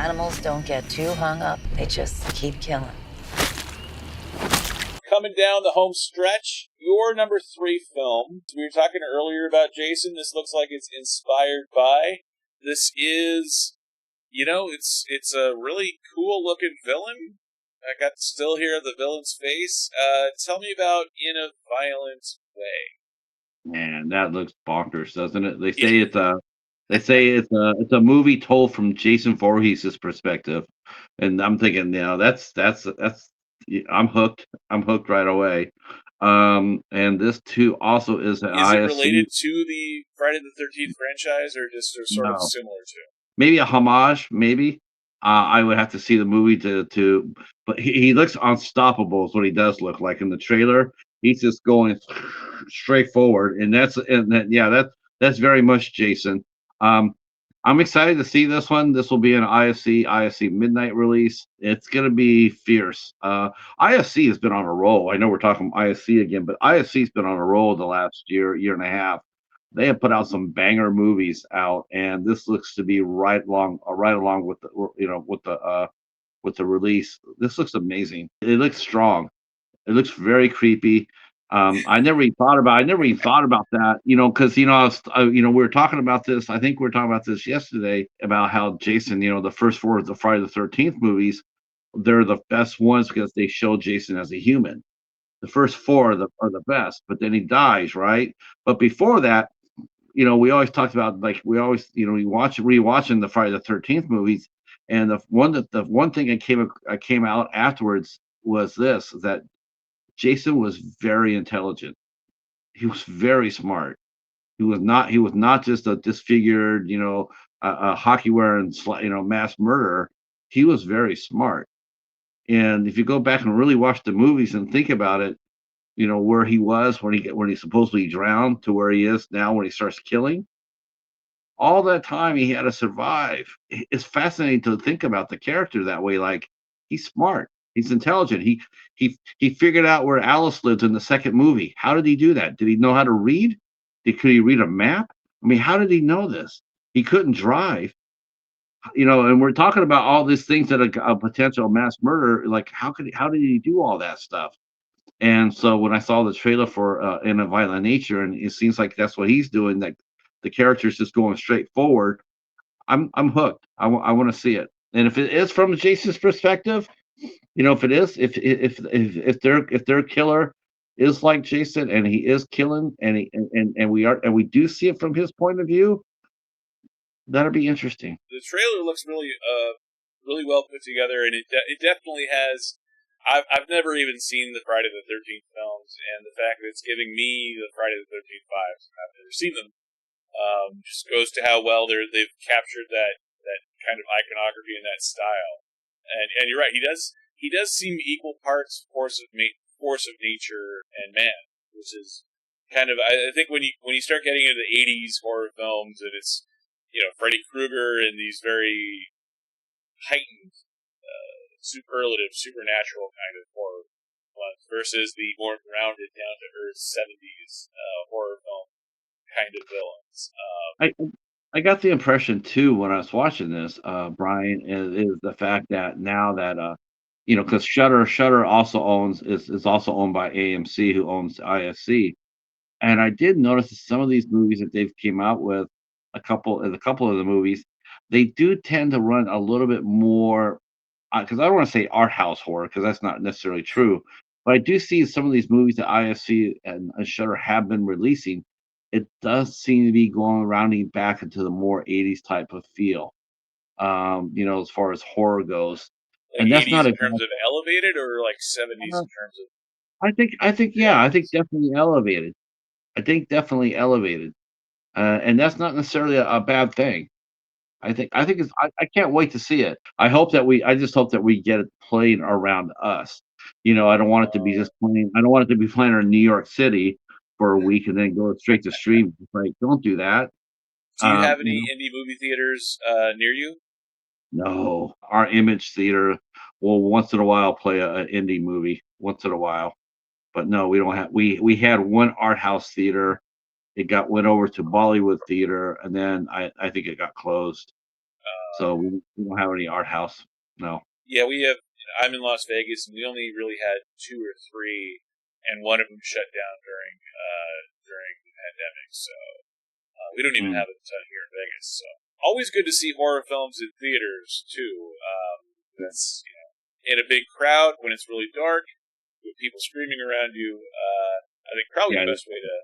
Animals don't get too hung up. They just keep killing. Coming down the home stretch, your number 3 film. We were talking earlier about Jason. This looks like it's inspired by. This is, it's a really cool looking villain. I got still here the villain's face. Tell me about In a Violent Way. Man, that looks bonkers, doesn't it? They say it's a movie told from Jason Voorhees' perspective, and I'm thinking, that's I'm hooked. I'm hooked right away. And this too also is an Is it IFC. related to the Friday the 13th franchise, or just sort of similar to? Maybe a homage, maybe. I would have to see the movie to but he looks unstoppable is what he does look like in the trailer. He's just going straight forward, and that's very much Jason. I'm excited to see this one. This will be an IFC Midnight Release. It's going to be fierce. IFC has been on a roll. I know we're talking IFC again, but IFC's been on a roll the last year and a half. They have put out some banger movies out, and this looks to be right along with the release. This looks amazing. It looks strong. It looks very creepy. I never even thought about that, because we were talking about this. I think we were talking about this yesterday about how Jason, the first 4 of the Friday the 13th movies, they're the best ones because they show Jason as a human. The first 4 are the best, but then he dies, right? But before that, we always talked about, like, we always, rewatching the Friday the 13th movies, and the one thing that came out afterwards was that Jason was very intelligent. He was very smart. He was not just a disfigured, a hockey wearing, mass murderer. He was very smart. And if you go back and really watch the movies and think about it, where he was when he supposedly drowned to where he is now when he starts killing, all that time he had to survive. It's fascinating to think about the character that way. Like, he's smart. He's intelligent. He figured out where Alice lived in the second movie. How did he do that? Did he know how to read? Could he read a map? I mean, how did he know this? He couldn't drive. And we're talking about all these things that a potential mass murder. Like, how did he do all that stuff? And so when I saw the trailer for In a Violent Nature, and it seems like that's what he's doing, like the character's just going straight forward, I'm hooked. I want to see it. And if it is from Jason's perspective, if their killer is like Jason and he is killing and we do see it from his point of view, that'll be interesting. The trailer looks really really well put together, and it definitely has. I've never even seen the Friday the 13th films, and the fact that it's giving me the Friday the 13th vibes, I've never seen them, just goes to how well they've captured that kind of iconography and that style. And you're right, he does seem equal parts force of nature and man, which is kind of, I think when you start getting into the 80s horror films, and it's Freddy Krueger and these very heightened, superlative, supernatural kind of horror ones versus the more grounded, down to earth 70s horror film kind of villains. I got the impression too when I was watching this, Brian, is the fact that now that because Shutter also is also owned by AMC, who owns IFC, and I did notice that some of these movies that they've came out with, a couple of the movies, they do tend to run a little bit more, because I don't want to say art house horror, because that's not necessarily true, but I do see some of these movies that IFC and Shutter have been releasing. It does seem to be rounding back into the more 80s type of feel, as far as horror goes. Like, and that's 80s not in terms of elevated, or like 70s in terms of. I think definitely elevated. And that's not necessarily a bad thing. I think I can't wait to see it. I just hope that we get it played around us. I don't want it to be just playing. I don't want it to be playing in New York City for a week and then go straight to stream. Like, don't do that. Do you have any indie movie theaters near you? No, our Image theater will once in a while play an indie movie once in a while, but no, we don't have. We had one art house theater. It went over to Bollywood theater, and then I think it got closed. So we don't have any art house. No. Yeah, we have. I'm in Las Vegas, and we only really had 2 or 3, and one of them shut down during the pandemic. So we don't even have a ton here in Vegas. So always good to see horror films in theaters too. That's in a big crowd when it's really dark with people screaming around you. I think probably the best way to